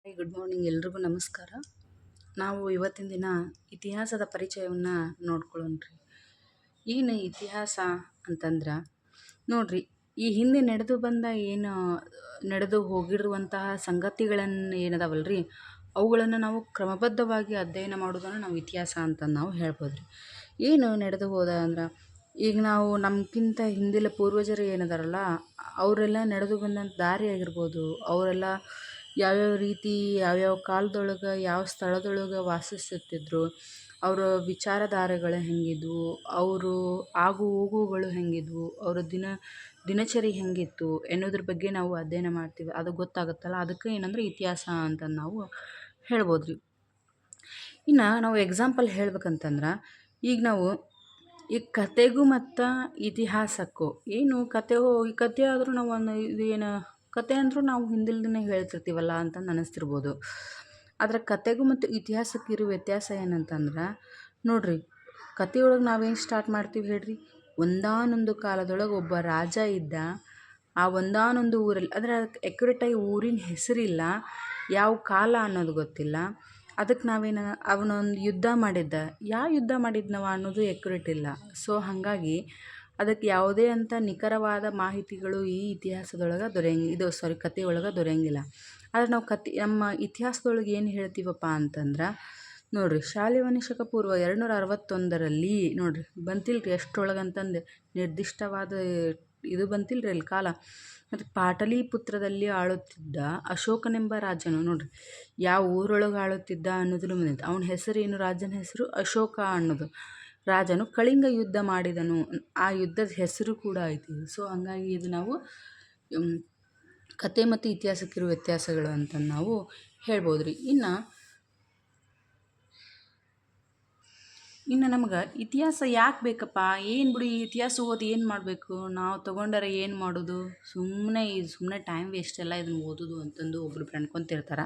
Hi, good morning. ಎಲ್ರಿಗೂ ನಮಸ್ಕಾರ. ನಾವು ಇವತ್ತಿನ ದಿನ ಇತಿಹಾಸದ ಪರಿಚಯವನ್ನು ನೋಡ್ಕೊಳ್ಳೋಣ್ರಿ. ಏನು ಇತಿಹಾಸ ಅಂತಂದ್ರೆ ನೋಡ್ರಿ, ಈ ಹಿಂದೆ ನಡೆದು ಹೋಗಿರುವಂತಹ ಸಂಗತಿಗಳನ್ನು ಏನದಾವಲ್ರಿ, ಅವುಗಳನ್ನು ನಾವು ಕ್ರಮಬದ್ಧವಾಗಿ ಅಧ್ಯಯನ ಮಾಡೋದನ್ನು ನಾವು ಇತಿಹಾಸ ಅಂತ ನಾವು ಹೇಳ್ಬೋದು ರೀ. ಏನು ನಡೆದು ಹೋದ ಅಂದ್ರೆ, ಈಗ ನಾವು ನಮ್ಗಿಂತ ಹಿಂದಿನ ಪೂರ್ವಜರು ಏನದಾರಲ್ಲ, ಅವರೆಲ್ಲ ನಡೆದು ಬಂದಂಥ ದಾರಿ ಆಗಿರ್ಬೋದು, ಅವರೆಲ್ಲ ಯಾವ್ಯಾವ ರೀತಿ ಯಾವ್ಯಾವ ಕಾಲದೊಳಗೆ ಯಾವ ಸ್ಥಳದೊಳಗೆ ವಾಸಿಸುತ್ತಿದ್ರು, ಅವರ ವಿಚಾರಧಾರೆಗಳು ಹೆಂಗಿದ್ವು, ಅವರು ಆಗು ಹೋಗುಗಳು ಹೆಂಗಿದ್ವು, ಅವರ ದಿನಚರಿ ಹೆಂಗಿತ್ತು ಎನ್ನುವುದ್ರ ಬಗ್ಗೆ ನಾವು ಅಧ್ಯಯನ ಮಾಡ್ತೀವಿ. ಅದು ಗೊತ್ತಾಗುತ್ತಲ್ಲ, ಅದಕ್ಕೆ ಏನಂದ್ರೆ ಇತಿಹಾಸ ಅಂತ ನಾವು ಹೇಳ್ಬೋದು ರೀ. ಇನ್ನು ನಾವು ಎಕ್ಸಾಂಪಲ್ ಹೇಳ್ಬೇಕಂತಂದ್ರೆ, ಈಗ ನಾವು ಈ ಕತೆಗೂ ಮತ್ತು ಇತಿಹಾಸಕ್ಕೂ ಏನು ಈ ಕತೆ ಆದರೂ ನಾವು ಏನು ಕತೆ ಅಂದರೂ ನಾವು ಹಿಂದಿಲ್ದೇ ಹೇಳ್ತಿರ್ತೀವಲ್ಲ ಅಂತ ಅನ್ನಿಸ್ತಿರ್ಬೋದು. ಆದರೆ ಕತೆಗೂ ಮತ್ತು ಇತಿಹಾಸಕ್ಕೆ ಇರೋ ವ್ಯತ್ಯಾಸ ಏನಂತಂದ್ರೆ ನೋಡ್ರಿ, ಕತೆಯೊಳಗೆ ನಾವೇನು ಸ್ಟಾರ್ಟ್ ಮಾಡ್ತೀವಿ ಹೇಳ್ರಿ, ಒಂದಾನೊಂದು ಕಾಲದೊಳಗೆ ಒಬ್ಬ ರಾಜ ಇದ್ದ. ಆ ಒಂದಾನೊಂದು ಊರಲ್ಲಿ ಅಂದರೆ ಅದಕ್ಕೆ ಎಕ್ಯುರೇಟಾಗಿ ಊರಿನ ಹೆಸರಿಲ್ಲ, ಯಾವ ಕಾಲ ಅನ್ನೋದು ಗೊತ್ತಿಲ್ಲ. ಅದಕ್ಕೆ ಅವನೊಂದು ಯುದ್ಧ ಮಾಡಿದ್ದ, ಯಾವ ಯುದ್ಧ ಮಾಡಿದ್ನವ ಅನ್ನೋದು ಎಕ್ಯುರೇಟ್ ಇಲ್ಲ. ಸೊ ಹಾಗಾಗಿ ಅದಕ್ಕೆ ಯಾವುದೇ ಅಂತ ನಿಖರವಾದ ಮಾಹಿತಿಗಳು ಈ ಇತಿಹಾಸದೊಳಗೆ ಕಥೆಯೊಳಗೆ ದೊರೆಯಂಗಿಲ್ಲ. ಆದರೆ ನಾವು ನಮ್ಮ ಇತಿಹಾಸದೊಳಗೆ ಏನು ಹೇಳ್ತೀವಪ್ಪ ಅಂತಂದ್ರೆ ನೋಡ್ರಿ, ಶಾಲಿವಾಹನ ಪೂರ್ವ 261ರಲ್ಲಿ ನೋಡ್ರಿ ಬಂತಿಲ್ರಿ ಎಷ್ಟರೊಳಗಂತಂದು ನಿರ್ದಿಷ್ಟವಾದ ಇದು ಬಂತಿಲ್ರಿ ಅಲ್ಲಿ ಕಾಲ. ಮತ್ತು ಪಾಟಲಿಪುತ್ರದಲ್ಲಿ ಆಳುತ್ತಿದ್ದ ಅಶೋಕನೆಂಬ ರಾಜನು, ನೋಡ್ರಿ ಯಾವ ಊರೊಳಗೆ ಆಳುತ್ತಿದ್ದ ಅನ್ನೋದನ್ನು ಬಂದಿತ್ತು. ಅವನ ಹೆಸರೇನು, ರಾಜನ ಹೆಸರು ಅಶೋಕ ಅನ್ನೋದು. ರಾಜನು ಕಳಿಂಗ ಯುದ್ಧ ಮಾಡಿದನು, ಆ ಯುದ್ಧದ ಹೆಸರು ಕೂಡ ಐತಿ. ಸೊ ಹಂಗಾಗಿ ಇದು ನಾವು ಕತೆ ಮತ್ತು ಇತಿಹಾಸಕ್ಕಿರೋ ವ್ಯತ್ಯಾಸಗಳು ಅಂತ ನಾವು ಹೇಳ್ಬೋದು ರೀ. ಇನ್ನು ನಮ್ಗೆ ಇತಿಹಾಸ ಯಾಕೆ ಬೇಕಪ್ಪ, ಏನು ಬಿಡು ಈ ಇತಿಹಾಸ ಓದಿ ಏನು ಮಾಡಬೇಕು, ನಾವು ತೊಗೊಂಡಾರ ಏನು ಮಾಡೋದು, ಸುಮ್ಮನೆ ಟೈಮ್ ವೇಸ್ಟ್ ಎಲ್ಲ ಇದನ್ನು ಓದೋದು ಅಂತಂದು ಒಬ್ರು ಅನ್ಕೊತಿರ್ತಾರೆ.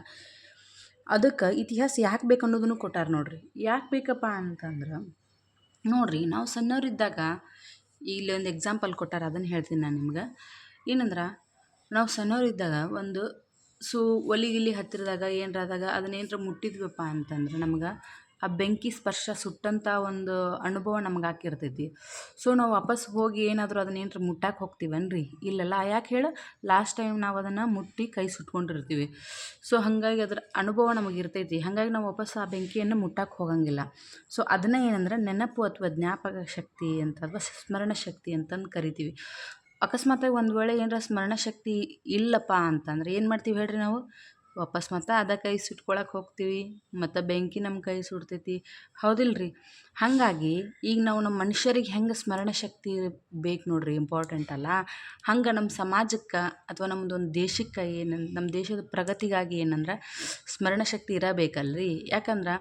ಅದಕ್ಕೆ ಇತಿಹಾಸ ಯಾಕೆ ಬೇಕು ಅನ್ನೋದನ್ನು ಕೊಟ್ಟಾರ ನೋಡ್ರಿ. ಯಾಕೆ ಬೇಕಪ್ಪ ಅಂತಂದ್ರೆ ನೋಡ್ರಿ, ನಾವು ಸಣ್ಣವರಿದ್ದಾಗ ಇಲ್ಲೊಂದು ಎಕ್ಸಾಂಪಲ್ ಕೊಟ್ಟಾರ, ಅದನ್ನು ಹೇಳ್ತೀನಿ ನಾನು ನಿಮ್ಗೆ. ಏನಂದ್ರೆ ನಾವು ಸಣ್ಣವರಿದ್ದಾಗ ಒಂದು ಒಲಿಗಿಲಿ ಹತ್ತಿರದಾಗ ಏನರಾದಾಗ ಅದನ್ನೇನರ ಮುಟ್ಟಿದ್ವಪ್ಪ ಅಂತಂದ್ರೆ ನಮ್ಗೆ ಆ ಬೆಂಕಿ ಸ್ಪರ್ಶ ಸುಟ್ಟಂಥ ಒಂದು ಅನುಭವ ನಮ್ಗೆ ಆಗಿರ್ತೈತಿ. ಸೊ ನಾವು ವಾಪಸ್ ಹೋಗಿ ಏನಾದರೂ ಅದನ್ನೇನರ ಮುಟ್ಟಕ್ಕೆ ಹೋಗ್ತೀವನ್ರಿ, ಇಲ್ಲಲ್ಲ. ಯಾಕೆ ಹೇಳು, ಲಾಸ್ಟ್ ಟೈಮ್ ನಾವು ಅದನ್ನು ಮುಟ್ಟಿ ಕೈ ಸುಟ್ಕೊಂಡಿರ್ತೀವಿ. ಸೊ ಹಾಗಾಗಿ ಅದರ ಅನುಭವ ನಮಗೆ ಇರ್ತೈತಿ. ಹಾಗಾಗಿ ನಾವು ವಾಪಸ್ ಆ ಬೆಂಕಿಯನ್ನು ಮುಟ್ಟಕ್ಕೆ ಹೋಗಂಗಿಲ್ಲ. ಸೊ ಅದನ್ನೇ ಏನಂದ್ರೆ ನೆನಪು ಅಥವಾ ಜ್ಞಾಪಕ ಶಕ್ತಿ ಅಂತ ಅಥವಾ ಸ್ಮರಣ ಶಕ್ತಿ ಅಂತಂದು ಕರಿತೀವಿ. ಅಕಸ್ಮಾತಾಗಿ ಒಂದು ವೇಳೆ ಏನರ ಸ್ಮರಣ ಶಕ್ತಿ ಇಲ್ಲಪ್ಪ ಅಂತಂದ್ರೆ ಏನು ಮಾಡ್ತೀವಿ ಹೇಳ್ರಿ, ನಾವು ವಾಪಸ್ ಮತ್ತೆ ಅದ ಕೈ ಸುಟ್ಕೊಳಕ್ಕೆ ಹೋಗ್ತೀವಿ, ಮತ್ತು ಬೆಂಕಿ ನಮ್ಮ ಕೈ ಸುಡ್ತೈತಿ, ಹೌದಿಲ್ರಿ. ಹಾಗಾಗಿ ಈಗ ನಮ್ಮ ಮನುಷ್ಯರಿಗೆ ಹೆಂಗೆ ಸ್ಮರಣ ಶಕ್ತಿ ಬೇಕು ನೋಡ್ರಿ, ಇಂಪಾರ್ಟೆಂಟ್ ಅಲ್ಲ. ಹಂಗೆ ನಮ್ಮ ಸಮಾಜಕ್ಕೆ ಅಥವಾ ನಮ್ಮದೊಂದು ದೇಶಕ್ಕೆ ನಮ್ಮ ದೇಶದ ಪ್ರಗತಿಗಾಗಿ ಏನಂದ್ರೆ ಸ್ಮರಣ ಶಕ್ತಿ ಇರಬೇಕಲ್ರಿ. ಯಾಕಂದ್ರೆ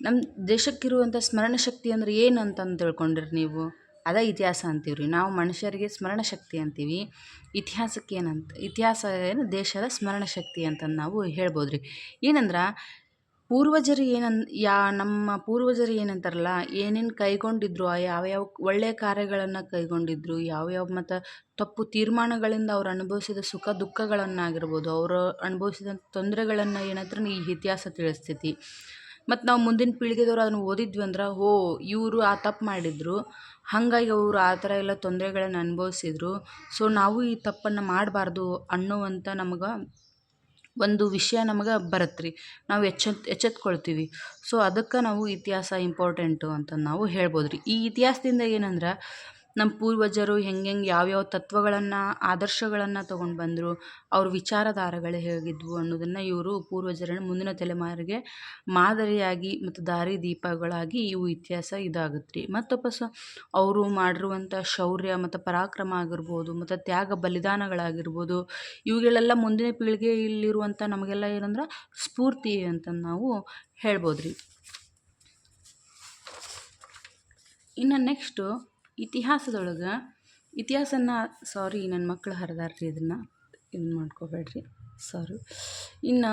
ನಮ್ಮ ದೇಶಕ್ಕಿರುವಂಥ ಸ್ಮರಣ ಶಕ್ತಿ ಅಂದ್ರೆ ಏನು ಅಂತಂದು ತಿಳ್ಕೊಂಡ್ರಿ ನೀವು, ಅದೇ ಇತಿಹಾಸ ಅಂತೀವಿ ರೀ. ನಾವು ಮನುಷ್ಯರಿಗೆ ಸ್ಮರಣ ಶಕ್ತಿ ಅಂತೀವಿ, ಇತಿಹಾಸ ಏನು ದೇಶದ ಸ್ಮರಣ ಶಕ್ತಿ ಅಂತಂದು ನಾವು ಹೇಳ್ಬೋದು ರೀ. ಏನಂದ್ರೆ ಪೂರ್ವಜರು ನಮ್ಮ ಪೂರ್ವಜರು ಏನಂತಾರಲ್ಲ, ಏನೇನು ಕೈಗೊಂಡಿದ್ರು, ಯಾವ್ಯಾವ ಒಳ್ಳೆಯ ಕಾರ್ಯಗಳನ್ನು ಕೈಗೊಂಡಿದ್ರು, ಯಾವ್ಯಾವ ಮತ್ತು ತಪ್ಪು ತೀರ್ಮಾನಗಳಿಂದ ಅವ್ರು ಅನುಭವಿಸಿದ ಸುಖ ದುಃಖಗಳನ್ನಾಗಿರ್ಬೋದು, ಅವರು ಅನುಭವಿಸಿದ ತೊಂದರೆಗಳನ್ನು ಏನಂದ್ರೆ ಈ ಇತಿಹಾಸ ತಿಳಿಸ್ತೈತಿ. ಮತ್ತು ನಾವು ಮುಂದಿನ ಪೀಳಿಗೆದವ್ರು ಅದನ್ನು ಓದಿದ್ವಿ ಅಂದ್ರೆ, ಇವರು ಆ ತಪ್ಪು ಮಾಡಿದ್ರು, ಹಾಗಾಗಿ ಅವರು ಆ ಥರ ಎಲ್ಲ ತೊಂದರೆಗಳನ್ನು ಅನುಭವಿಸಿದ್ರು, ಸೊ ನಾವು ಈ ತಪ್ಪನ್ನು ಮಾಡಬಾರ್ದು ಅನ್ನುವಂಥ ನಮಗೆ ಒಂದು ವಿಷಯ ನಮಗೆ ಬರುತ್ತೆ ರೀ. ನಾವು ಎಚ್ಚೆತ್ಕೊಳ್ತೀವಿ. ಸೊ ಅದಕ್ಕೆ ನಾವು ಇತಿಹಾಸ ಇಂಪಾರ್ಟೆಂಟು ಅಂತ ನಾವು ಹೇಳ್ಬೋದು ರೀ. ಈ ಇತಿಹಾಸದಿಂದ ಏನಂದ್ರೆ ನಮ್ಮ ಪೂರ್ವಜರು ಹೆಂಗೆ ಯಾವ್ಯಾವ ತತ್ವಗಳನ್ನು ಆದರ್ಶಗಳನ್ನು ತೊಗೊಂಡು ಬಂದರು, ಅವ್ರ ವಿಚಾರಧಾರೆಗಳು ಹೇಗಿದ್ವು ಅನ್ನೋದನ್ನು ಇವರು ಪೂರ್ವಜರನ್ನು ಮುಂದಿನ ತಲೆಮಾರಿಗೆ ಮಾದರಿಯಾಗಿ ಮತ್ತು ದಾರಿ ದೀಪಗಳಾಗಿ ಇವು ಇತಿಹಾಸ ಇದಾಗುತ್ತೆ ರೀ. ಮತ್ತು ವಾಪಸ್ ಅವರು ಮಾಡಿರುವಂಥ ಶೌರ್ಯ ಮತ್ತು ಪರಾಕ್ರಮ ಆಗಿರ್ಬೋದು, ಮತ್ತು ತ್ಯಾಗ ಬಲಿದಾನಗಳಾಗಿರ್ಬೋದು, ಇವುಗಳೆಲ್ಲ ಮುಂದಿನ ಪೀಳಿಗೆ ಇಲ್ಲಿರುವಂಥ ನಮಗೆಲ್ಲ ಏನಂದ್ರೆ ಸ್ಫೂರ್ತಿ ಅಂತ ನಾವು ಹೇಳ್ಬೋದು ರೀ. ಇನ್ನು ನೆಕ್ಸ್ಟು ಇತಿಹಾಸದೊಳಗೆ ನನ್ನ ಮಕ್ಕಳು ಹರಿದಾರ್ರಿ, ಇದನ್ನು ಮಾಡ್ಕೋಬೇಡ್ರಿ, ಸಾರಿ. ಇನ್ನು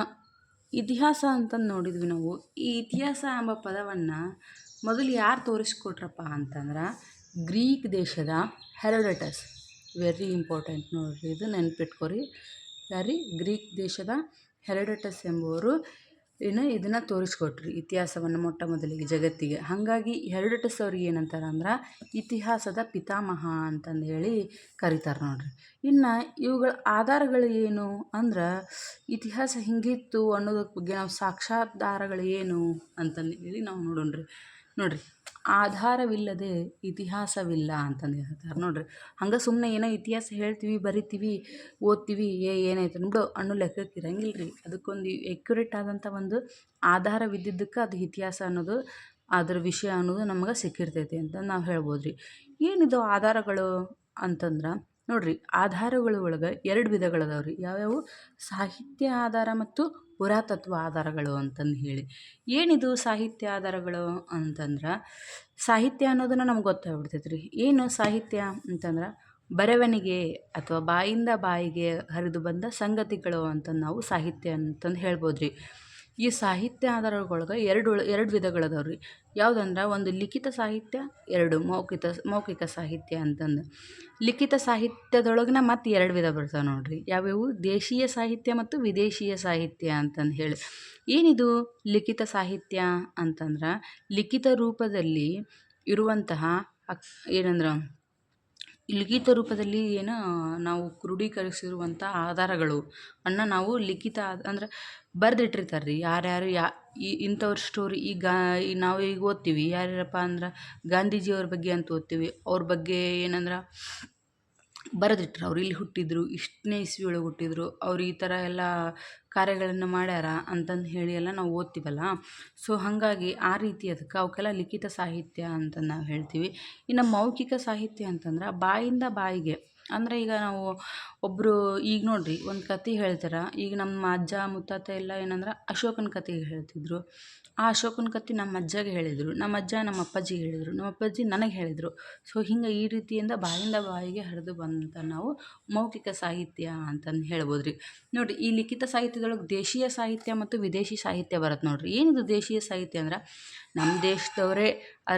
ಇತಿಹಾಸ ಅಂತಂದು ನೋಡಿದ್ವಿ ನಾವು. ಈ ಇತಿಹಾಸ ಎಂಬ ಪದವನ್ನು ಮೊದಲು ಯಾರು ತೋರಿಸ್ಕೊಟ್ರಪ್ಪ ಅಂತಂದ್ರೆ ಗ್ರೀಕ್ ದೇಶದ ಹೆರೋಡಟಸ್. ವೆರಿ ಇಂಪಾರ್ಟೆಂಟ್ ನೋಡಿರಿ, ಇದು ನೆನ್ಪಿಟ್ಕೊರಿ. ಗ್ರೀಕ್ ದೇಶದ ಹೆರೋಡೋಟಸ್ ಎಂಬುವರು ಇದನ್ನು ತೋರಿಸ್ಕೊಟ್ರು, ಇತಿಹಾಸವನ್ನು ಮೊಟ್ಟ ಮೊದಲಿಗೆ ಜಗತ್ತಿಗೆ. ಹಾಗಾಗಿ ಹೆರೋಡೋಟಸ್ ಅವ್ರಿಗೆ ಏನಂತಾರೆ ಅಂದ್ರೆ ಇತಿಹಾಸದ ಪಿತಾಮಹ ಅಂತಂದು ಹೇಳಿ ಕರೀತಾರೆ ನೋಡ್ರಿ. ಇನ್ನು ಇವುಗಳ ಆಧಾರಗಳು ಏನು ಅಂದ್ರೆ ಇತಿಹಾಸ ಹಿಂಗಿತ್ತು ಅನ್ನೋದಕ್ಕೆ ಬಗ್ಗೆ ನಾವು ಸಾಕ್ಷಾಧಾರಗಳು ಏನು ಅಂತಂದು ಹೇಳಿ ನಾವು ನೋಡ್ರಿ ಆಧಾರವಿಲ್ಲದೆ ಇತಿಹಾಸವಿಲ್ಲ ಅಂತಂದು ಹೇಳ್ತಾರೆ ನೋಡ್ರಿ. ಹಂಗೆ ಸುಮ್ಮನೆ ಏನೋ ಇತಿಹಾಸ ಹೇಳ್ತೀವಿ, ಬರಿತೀವಿ, ಓದ್ತೀವಿ, ಏನಾಯ್ತು ಬಿಡು ಅನ್ನೋ ಲೆಕ್ಕಕ್ಕೆ ಇರಂಗಿಲ್ಲ ರೀ. ಅದಕ್ಕೊಂದು ಎಕ್ಯುರೇಟ್ ಆದಂಥ ಒಂದು ಆಧಾರವಿದ್ದಿದ್ದಕ್ಕೆ ಅದು ಇತಿಹಾಸ ಅನ್ನೋದು, ಅದರ ವಿಷಯ ಅನ್ನೋದು ನಮ್ಗೆ ಸಿಕ್ಕಿರ್ತೈತಿ ಅಂತ ನಾವು ಹೇಳ್ಬೋದು ರೀ. ಏನಿದು ಆಧಾರಗಳು ಅಂತಂದ್ರೆ ನೋಡ್ರಿ, ಆಧಾರಗಳ ಒಳಗೆ 2 ವಿಧಗಳದಾವ ರೀ. ಯಾವ್ಯಾವು? ಸಾಹಿತ್ಯ ಆಧಾರ ಮತ್ತು ಪುರಾತತ್ವ ಆಧಾರಗಳು ಅಂತಂದು ಹೇಳಿ. ಏನಿದು ಸಾಹಿತ್ಯ ಆಧಾರಗಳು ಅಂತಂದ್ರೆ, ಸಾಹಿತ್ಯ ಅನ್ನೋದನ್ನು ನಮ್ಗೆ ಗೊತ್ತಾಗ್ಬಿಡ್ತೈತೆ ರೀ. ಏನು ಸಾಹಿತ್ಯ ಅಂತಂದ್ರೆ ಬರವಣಿಗೆ ಅಥವಾ ಬಾಯಿಂದ ಬಾಯಿಗೆ ಹರಿದು ಬಂದ ಸಂಗತಿಗಳು ಅಂತಂದು ನಾವು ಸಾಹಿತ್ಯ ಅಂತಂದು ಹೇಳ್ಬೋದು ರೀ. ಈ ಸಾಹಿತ್ಯ ಆಧಾರಗಳೊಳಗೆ ಎರಡು ವಿಧಗಳದಾವ ರೀ. ಯಾವುದಂದ್ರೆ ಒಂದು ಲಿಖಿತ ಸಾಹಿತ್ಯ, 2 ಮೌಖಿಕ ಸಾಹಿತ್ಯ ಅಂತಂದು. ಲಿಖಿತ ಸಾಹಿತ್ಯದೊಳಗಿನ ಮತ್ತೆ 2 ವಿಧ ಬರ್ತಾವೆ ನೋಡ್ರಿ. ಯಾವ್ಯಾವು? ದೇಶೀಯ ಸಾಹಿತ್ಯ ಮತ್ತು ವಿದೇಶೀಯ ಸಾಹಿತ್ಯ ಅಂತಂದು ಹೇಳಿ. ಏನಿದು ಲಿಖಿತ ಸಾಹಿತ್ಯ ಅಂತಂದ್ರೆ ಲಿಖಿತ ರೂಪದಲ್ಲಿ ಇರುವಂತಹ ಏನಂದ್ರೆ ಲಿಖಿತ ರೂಪದಲ್ಲಿ ನಾವು ಕ್ರೋಢೀಕರಿಸಿರುವಂಥ ಆಧಾರಗಳು ನಾವು ಲಿಖಿತ ಅಂದ್ರೆ ಬರೆದಿಟ್ಟಿರ್ತಾರೆ ರೀ. ಯಾರ್ಯಾರು ಇಂಥವ್ರ ಸ್ಟೋರಿ ನಾವು ಈಗ ಓದ್ತೀವಿ, ಯಾರ್ಯಾರಪ್ಪ ಅಂದ್ರೆ ಗಾಂಧೀಜಿಯವ್ರ ಬಗ್ಗೆ ಅಂತ ಓದ್ತೀವಿ. ಅವ್ರ ಬಗ್ಗೆ ಏನಂದ್ರೆ ಬರೆದಿಟ್ರು, ಅವ್ರು ಇಲ್ಲಿ ಹುಟ್ಟಿದ್ರು, ಇಷ್ಟನೇ ಇಸ್ವಿ ಒಳಗೆ ಹುಟ್ಟಿದ್ರು, ಅವ್ರು ಈ ಥರ ಎಲ್ಲ ಕಾರ್ಯಗಳನ್ನು ಮಾಡ್ಯಾರ ಅಂತಂದು ಹೇಳಿ ಎಲ್ಲ ನಾವು ಓದ್ತೀವಲ್ಲ. ಸೊ ಹಾಗಾಗಿ ಆ ರೀತಿ ಅದಕ್ಕೆ ಅವಕ್ಕೆಲ್ಲ ಲಿಖಿತ ಸಾಹಿತ್ಯ ಅಂತ ನಾವು ಹೇಳ್ತೀವಿ. ಇನ್ನು ಮೌಖಿಕ ಸಾಹಿತ್ಯ ಅಂತಂದ್ರೆ ಬಾಯಿಂದ ಬಾಯಿಗೆ, ಅಂದರೆ ಈಗ ನಾವು ಒಬ್ಬರು ಈಗ ನೋಡ್ರಿ ಒಂದು ಕತೆ ಹೇಳ್ತಾರೆ. ಈಗ ನಮ್ಮ ಅಜ್ಜ ಮುತ್ತಾತ ಎಲ್ಲ ಏನಂದ್ರೆ ಅಶೋಕನ ಕತೆ ಹೇಳ್ತಿದ್ರು. ಆ ಅಶೋಕನ ಕತೆ ನಮ್ಮ ಅಜ್ಜಗೆ ಹೇಳಿದರು, ನಮ್ಮ ಅಜ್ಜ ನಮ್ಮ ಅಪ್ಪಾಜಿಗೆ ಹೇಳಿದರು, ನಮ್ಮ ಅಪ್ಪಾಜಿ ನನಗೆ ಹೇಳಿದರು. ಸೊ ಹಿಂಗೆ ಈ ರೀತಿಯಿಂದ ಬಾಯಿಂದ ಬಾಯಿಗೆ ಹರಿದು ಬಂದಂಥ ನಾವು ಮೌಖಿಕ ಸಾಹಿತ್ಯ ಅಂತಂದು ಹೇಳ್ಬೋದು ರೀ. ನೋಡಿರಿ, ಈ ಲಿಖಿತ ಸಾಹಿತ್ಯದೊಳಗೆ ದೇಶೀಯ ಸಾಹಿತ್ಯ ಮತ್ತು ವಿದೇಶಿ ಸಾಹಿತ್ಯ ಬರುತ್ತೆ ನೋಡ್ರಿ. ಏನಿದು ದೇಶೀಯ ಸಾಹಿತ್ಯ ಅಂದ್ರೆ ನಮ್ಮ ದೇಶದವರೇ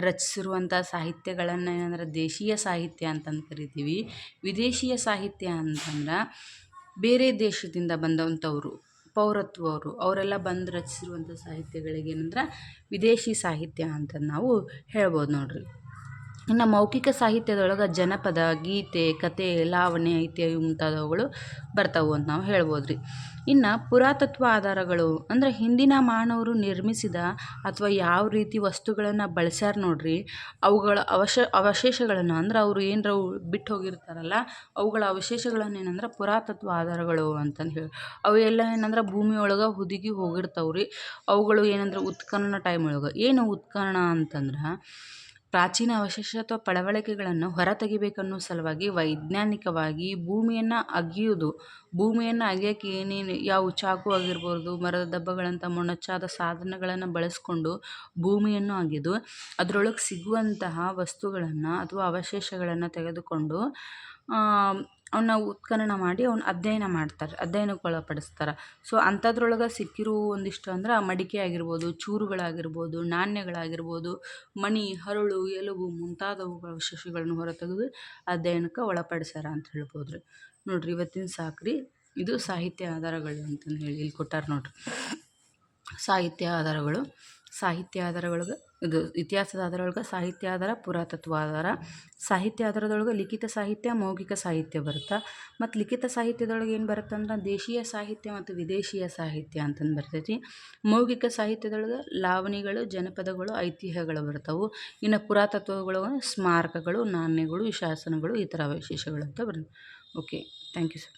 ರಚಿಸಿರುವಂಥ ಸಾಹಿತ್ಯಗಳನ್ನು ಏನಂದ್ರೆ ದೇಶೀಯ ಸಾಹಿತ್ಯ ಅಂತಂದು ಕರಿತೀವಿ. ವಿದೇಶೀಯ ಸಾಹಿತ್ಯ ಅಂತಂದ್ರೆ ಬೇರೆ ದೇಶದಿಂದ ಬಂದಂಥವ್ರು, ಪೌರತ್ವವರು, ಅವರೆಲ್ಲ ಬಂದು ರಚಿಸಿರುವಂಥ ಸಾಹಿತ್ಯಗಳಿಗೆ ಏನಂದ್ರೆ ವಿದೇಶಿ ಸಾಹಿತ್ಯ ಅಂತ ನಾವು ಹೇಳ್ಬೋದು ನೋಡ್ರಿ. ಇನ್ನು ಮೌಖಿಕ ಸಾಹಿತ್ಯದೊಳಗೆ ಜನಪದ, ಗೀತೆ, ಕತೆ, ಲಾವಣಿ, ಇತ್ಯಾದಿ ಮುಂತಾದವುಗಳು ಬರ್ತಾವೆ ಅಂತ ನಾವು ಹೇಳ್ಬೋದು ರೀ. ಇನ್ನು ಪುರಾತತ್ವ ಆಧಾರಗಳು ಅಂದರೆ ಹಿಂದಿನ ಮಾನವರು ನಿರ್ಮಿಸಿದ ಅಥವಾ ಯಾವ ರೀತಿ ವಸ್ತುಗಳನ್ನು ಬಳಸ್ಯಾರ ನೋಡ್ರಿ, ಅವುಗಳ ಅವಶೇಷಗಳನ್ನು ಅಂದ್ರೆ ಅವರು ಏನರ ಬಿಟ್ಟು ಹೋಗಿರ್ತಾರಲ್ಲ, ಅವುಗಳ ಅವಶೇಷಗಳನ್ನು ಏನಂದ್ರೆ ಪುರಾತತ್ವ ಆಧಾರಗಳು ಅಂತಂದು ಹೇಳಿ. ಅವು ಎಲ್ಲ ಏನಂದ್ರೆ ಭೂಮಿಯೊಳಗೆ ಹುದುಗಿ ಹೋಗಿರ್ತಾವ್ರಿ. ಅವುಗಳು ಏನಂದ್ರೆ ಉತ್ಖನನ ಟೈಮ್ ಒಳಗೆ. ಏನು ಉತ್ಖನನ ಅಂತಂದ್ರೆ ಪ್ರಾಚೀನ ಅವಶೇಷ ಅಥವಾ ಪಳವಳಿಕೆಗಳನ್ನು ಹೊರ ತೆಗಿಬೇಕನ್ನೋ ಸಲುವಾಗಿ ವೈಜ್ಞಾನಿಕವಾಗಿ ಭೂಮಿಯನ್ನು ಅಗೆಯೋಕ್ಕೆ ಏನೇನು ಯಾವ ಚಾಕು ಆಗಿರ್ಬೋದು, ಮರದ ದಬ್ಬಗಳಂಥ ಮೊನಚಾದ ಸಾಧನಗಳನ್ನು ಬಳಸ್ಕೊಂಡು ಭೂಮಿಯನ್ನು ಅಗೆದು ಅದರೊಳಗೆ ಸಿಗುವಂತಹ ವಸ್ತುಗಳನ್ನು ಅಥವಾ ಅವಶೇಷಗಳನ್ನು ತೆಗೆದುಕೊಂಡು ಅವನ್ನ ಉತ್ಖನನ ಮಾಡಿ ಅಧ್ಯಯನಕ್ಕೆ ಒಳಪಡಿಸ್ತಾರೆ. ಸೊ ಅಂಥದ್ರೊಳಗೆ ಸಿಕ್ಕಿರೋ ಒಂದಿಷ್ಟು ಅಂದ್ರೆ ಮಡಿಕೆ ಆಗಿರ್ಬೋದು, ಚೂರುಗಳಾಗಿರ್ಬೋದು, ನಾಣ್ಯಗಳಾಗಿರ್ಬೋದು, ಮಣಿ, ಹರಳು, ಎಲುಬು ಮುಂತಾದವುಗಳ ಅವಶೇಷಗಳನ್ನು ಹೊರತೆಗೆದು ಅಧ್ಯಯನಕ್ಕೆ ಒಳಪಡಿಸ್ಯಾರ ಅಂತ ಹೇಳ್ಬೋದು ರೀ. ನೋಡ್ರಿ, ಇವತ್ತಿನ ಸಾಕ್ರಿ, ಇದು ಸಾಹಿತ್ಯ ಆಧಾರಗಳು ಅಂತಂದು ಹೇಳಿ ಇಲ್ಲಿ ಕೊಟ್ಟಾರ ನೋಡ್ರಿ. ಸಾಹಿತ್ಯ ಆಧಾರಗಳಿಗೆ ಇದು ಇತಿಹಾಸದ ಆಧಾರೊಳಗೆ ಸಾಹಿತ್ಯ ಆಧಾರ, ಪುರಾತತ್ವ ಆಧಾರ. ಸಾಹಿತ್ಯ ಆಧಾರದೊಳಗೆ ಲಿಖಿತ ಸಾಹಿತ್ಯ, ಮೌಖಿಕ ಸಾಹಿತ್ಯ ಬರುತ್ತೆ. ಮತ್ತು ಲಿಖಿತ ಸಾಹಿತ್ಯದೊಳಗೆ ಏನು ಬರುತ್ತೆ ಅಂದ್ರೆ ದೇಶೀಯ ಸಾಹಿತ್ಯ ಮತ್ತು ವಿದೇಶೀಯ ಸಾಹಿತ್ಯ ಅಂತಂದು ಬರ್ತೈತಿ. ಮೌಖಿಕ ಸಾಹಿತ್ಯದೊಳಗೆ ಲಾವಣಿಗಳು, ಜನಪದಗಳು, ಐತಿಹ್ಯಗಳು ಬರ್ತಾವೆ. ಇನ್ನು ಪುರಾತತ್ವಗಳು ಸ್ಮಾರಕಗಳು, ನಾಣ್ಯಗಳು, ಶಾಸನಗಳು, ಈ ಥರ ಅವಶೇಷಗಳು ಅಂತ ಬರ್ತವೆ. Okay, thank you sir.